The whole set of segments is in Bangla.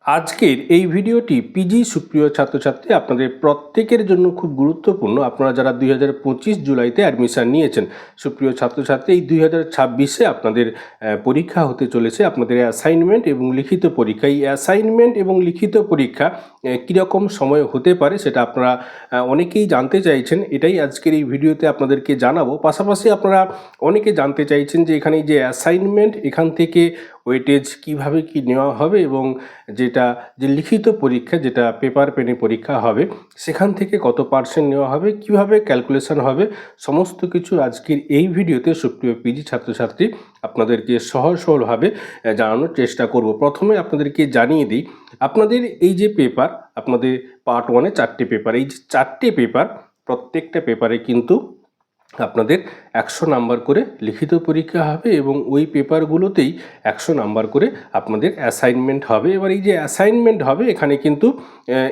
আজকের এই ভিডিওটি পিজি সুপ্রিয় ছাত্রছাত্রী আপনাদের প্রত্যেকের জন্য খুব গুরুত্বপূর্ণ। আপনারা যারা 2025 জুলাইতে অ্যাডমিশন নিয়েছেন, সুপ্রিয় ছাত্রছাত্রী, এই 2026-এ আপনাদের পরীক্ষা হতে চলেছে, আপনাদের অ্যাসাইনমেন্ট এবং লিখিত পরীক্ষা। এই অ্যাসাইনমেন্ট এবং লিখিত পরীক্ষা কীরকম সময় হতে পারে সেটা আপনারা অনেকেই জানতে চাইছেন। এটাই আজকের এই ভিডিওতে আপনাদেরকে জানাবো। পাশাপাশি আপনারা অনেকে জানতে চাইছেন যে এখানে যে অ্যাসাইনমেন্ট, এখান থেকে ওয়েটেজ কিভাবে কি নেওয়া হবে এবং যে লিখিত পরীক্ষা, যেটা পেপার পেনে পরীক্ষা হবে, সেখান থেকে কত পার্সেন্ট নেওয়া হবে, কিভাবে ক্যালকুলেশন হবে, সমস্ত কিছু আজকের এই ভিডিওতে সুপ্রিয় পিজি ছাত্রছাত্রী আপনাদেরকে সহজ সরলভাবে জানানোর চেষ্টা করব। প্রথমে আপনাদেরকে জানিয়ে দিই, আপনাদের এই যে পেপার, আপনাদের পার্ট 1-এ 4টে পেপার, এই যে 4টে পেপার, প্রত্যেকটা পেপারে কিন্তু আপনাদের 100 নাম্বার করে লিখিত পরীক্ষা হবে এবং ওই পেপারগুলোতেই 100 নাম্বার করে আপনাদের অ্যাসাইনমেন্ট হবে। এবার এই যে অ্যাসাইনমেন্ট হবে, এখানে কিন্তু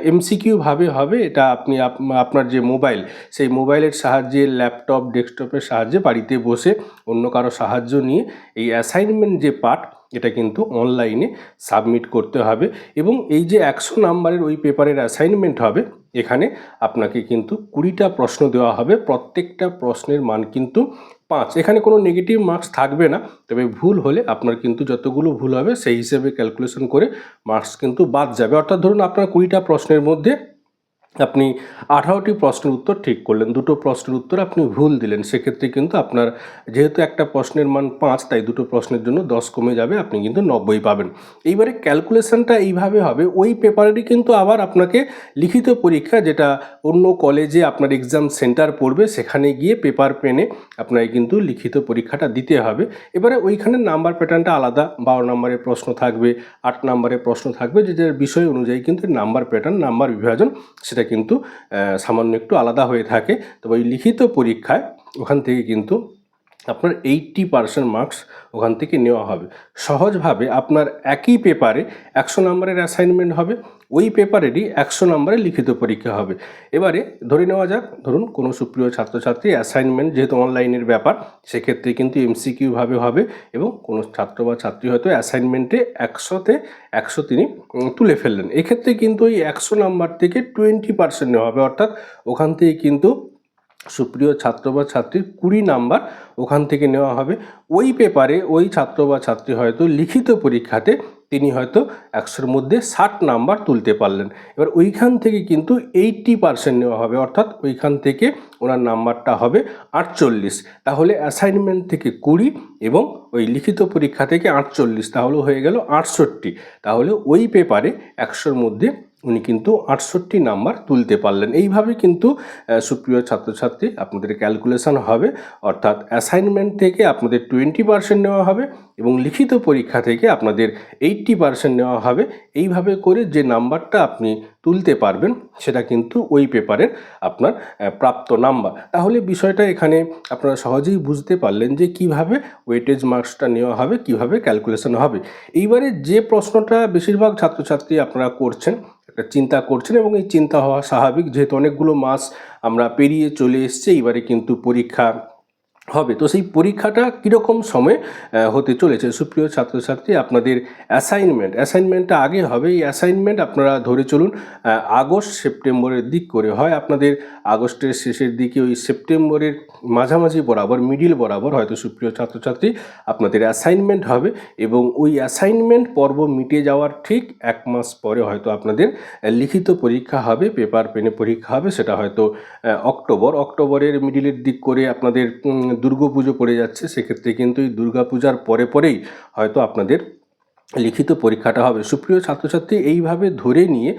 এমসিকিউ ভাবে হবে। এটা আপনি আপনার যে মোবাইল, সেই মোবাইলের সাহায্যে, ল্যাপটপ, ডেস্কটপের সাহায্যে বাড়িতে বসে অন্য কারো সাহায্য নিয়ে এই অ্যাসাইনমেন্ট যে পার্ট, এটা কিন্তু অনলাইনে সাবমিট করতে হবে। এবং এই যে 100 নাম্বারের ওই পেপারের অ্যাসাইনমেন্ট হবে, এখানে আপনাকে কিন্তু 20টা প্রশ্ন দেওয়া হবে। প্রত্যেকটা প্রশ্নের মান কিন্তু 5। এখানে কোনো নেগেটিভ মার্কস থাকবে না, তবে ভুল হলে আপনার কিন্তু যতগুলো ভুল হবে সেই হিসেবে ক্যালকুলেশন করে মার্কস কিন্তু বাদ যাবে। অর্থাৎ ধরুন আপনার 20টা প্রশ্নের মধ্যে আপনি 18টি প্রশ্নের উত্তর ঠিক করলেন, 2টো প্রশ্নের উত্তর আপনি ভুল দিলেন, সেক্ষেত্রে কিন্তু আপনার, যেহেতু একটা প্রশ্নের মান 5, তাই 2টো প্রশ্নের জন্য 10 কমে যাবে, আপনি কিন্তু 90 পাবেন। এইবারে ক্যালকুলেশনটা এইভাবে হবে। ওই পেপারেরই কিন্তু আবার আপনাকে লিখিত পরীক্ষা, যেটা অন্য কলেজে আপনার এক্সাম সেন্টার পড়বে, সেখানে গিয়ে পেপার পেনে আপনাকে কিন্তু লিখিত পরীক্ষাটা দিতে হবে। এবারে ওইখানে নাম্বার প্যাটার্নটা আলাদা, 12 নম্বরের প্রশ্ন থাকবে, 8 নম্বরের প্রশ্ন থাকবে, যে যার বিষয় অনুযায়ী কিন্তু নাম্বার প্যাটার্ন, নাম্বার বিভাজন, সেটা কিন্তু সামান্য একটু আলাদা হয়ে থাকে। তবে ওই লিখিত পরীক্ষায় ওখান থেকে কিন্তু আপনার 80% মার্কস ওখান থেকে নেওয়া হবে। সহজভাবে আপনার একই পেপারে 100 নম্বরের অ্যাসাইনমেন্ট হবে, ওই পেপারেরই 100 নম্বরের লিখিত পরীক্ষা হবে। এবারে ধরে নেওয়া যাক, ধরুন কোনো সুপ্রিয় ছাত্রছাত্রী অ্যাসাইনমেন্ট, যেহেতু অনলাইনের ব্যাপার, সেক্ষেত্রে কিন্তু এমসিকিউভাবে হবে এবং কোনো ছাত্র বা ছাত্রী হয়তো অ্যাসাইনমেন্টে 100-তে 100 তিনি তুলে ফেললেন। এক্ষেত্রে কিন্তু ওই 100 নাম্বার থেকে 20% নেওয়া হবে। অর্থাৎ ওখান থেকে কিন্তু সুপ্রিয় ছাত্র বা ছাত্রীর 20 নাম্বার ওখান থেকে নেওয়া হবে। ওই পেপারে ওই ছাত্র বা ছাত্রী হয়তো লিখিত পরীক্ষাতে তিনি হয়তো 100-র মধ্যে 60 নাম্বার তুলতে পারলেন। এবার ওইখান থেকে কিন্তু 80% নেওয়া হবে, অর্থাৎ ওইখান থেকে ওনার নাম্বারটা হবে 48। তাহলে অ্যাসাইনমেন্ট থেকে 20 এবং ওই লিখিত পরীক্ষা থেকে 48, তাহলে হয়ে গেল 68। তাহলে ওই পেপারে 100-র মধ্যে উনি কিন্তু 68 নাম্বার তুলতে পারলেন। এইভাবে কিন্তু সুপ্রিয় ছাত্রছাত্রী আপনাদের ক্যালকুলেশন হবে। অর্থাৎ অ্যাসাইনমেন্ট থেকে আপনাদের 20% নেওয়া হবে এবং লিখিত পরীক্ষা থেকে আপনাদের 80% নেওয়া হবে। এইভাবে করে যে নাম্বারটা আপনি তুলতে পারবেন, সেটা কিন্তু ওই পেপারের আপনার প্রাপ্ত নাম্বার। তাহলে বিষয়টা এখানে আপনারা সহজেই বুঝতে পারলেন যে কিভাবে ওয়েটেজ মার্কসটা নেওয়া হবে, কিভাবে ক্যালকুলেশন হবে। এইবারে যে প্রশ্নটা বেশিরভাগ ছাত্রছাত্রী আপনারা করছেন, একটা চিন্তা করছেন, এবং এই চিন্তা হওয়া স্বাভাবিক, যেহেতু অনেকগুলো মাস আমরা পেরিয়ে চলে এসেছি, এবারে কিন্তু পরীক্ষা হবে। তো সেই পরীক্ষাটা কীরকম সময়ে হতে চলেছে? সুপ্রিয় ছাত্রছাত্রী, আপনাদের অ্যাসাইনমেন্টটা আগে হবে। এই অ্যাসাইনমেন্ট আপনারা ধরে চলুন আগস্ট সেপ্টেম্বরের দিক করে হয়। আপনাদের আগস্টের শেষের দিকে, ওই সেপ্টেম্বরের মাঝামাঝি বরাবর, মিডিল বরাবর হয়তো সুপ্রিয় ছাত্রছাত্রী আপনাদের অ্যাসাইনমেন্ট হবে এবং ওই অ্যাসাইনমেন্ট পর্ব মিটে যাওয়ার ঠিক 1 মাস পরে হয়তো আপনাদের লিখিত পরীক্ষা হবে, পেপার পেনে পরীক্ষা হবে। সেটা হয়তো অক্টোবরের মিডিলের দিক করে আপনাদের দুর্গাপুজো পড়ে যাচ্ছে, সেক্ষেত্রে কিন্তু এই দুর্গাপূজার পরেই হয়তো আপনাদের লিখিত পরীক্ষাটা হবে। সুপ্রিয় ছাত্রছাত্রী, এইভাবে ধরে নিয়ে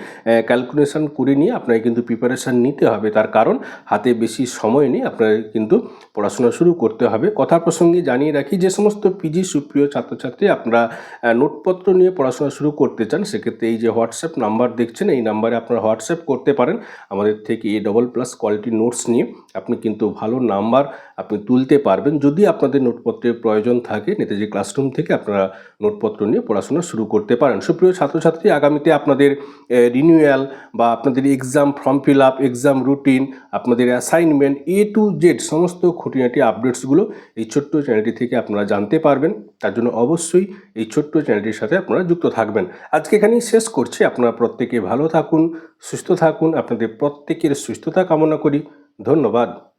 ক্যালকুলেশন করে নিয়ে আপনাকে কিন্তু প্রিপারেশান নিতে হবে। তার কারণ হাতে বেশি সময় নেই, আপনাকে কিন্তু পড়াশোনা শুরু করতে হবে। কথা প্রসঙ্গে জানিয়ে রাখি, যে সমস্ত পিজি সুপ্রিয় ছাত্রছাত্রী আপনারা নোটপত্র নিয়ে পড়াশোনা শুরু করতে চান, সেক্ষেত্রে এই যে হোয়াটসঅ্যাপ নাম্বার দেখছেন, এই নাম্বারে আপনারা হোয়াটসঅ্যাপ করতে পারেন। আমাদের থেকে A++ কোয়ালিটি নোটস নিয়ে আপনি কিন্তু ভালো নাম্বার আপনি তুলতে পারবেন। যদি আপনাদের নোটপত্রের প্রয়োজন থাকে, নেতাজি ক্লাসরুম থেকে আপনারা নোটপত্র নিয়ে পড়াশোনা শুরু করতে পারেন। সুপ্রিয় ছাত্রছাত্রী, আগামীতে আপনাদের রিনিউয়াল বা আপনাদের exam form fill up, exam routine, আপনাদের অ্যাসাইনমেন্ট টু জেড সমস্ত খুঁটিনাটি আপডেটসগুলো এই ছোট্ট চ্যানেলটি থেকে আপনারা জানতে পারবেন। তার জন্য অবশ্যই এই ছোট্ট চ্যানেলটির সাথে আপনারা যুক্ত থাকবেন। আজকে এখানেই শেষ করছি। আপনারা প্রত্যেকে ভালো থাকুন, সুস্থ থাকুন। আপনাদের প্রত্যেকের সুস্থতা কামনা করি। ধন্যবাদ।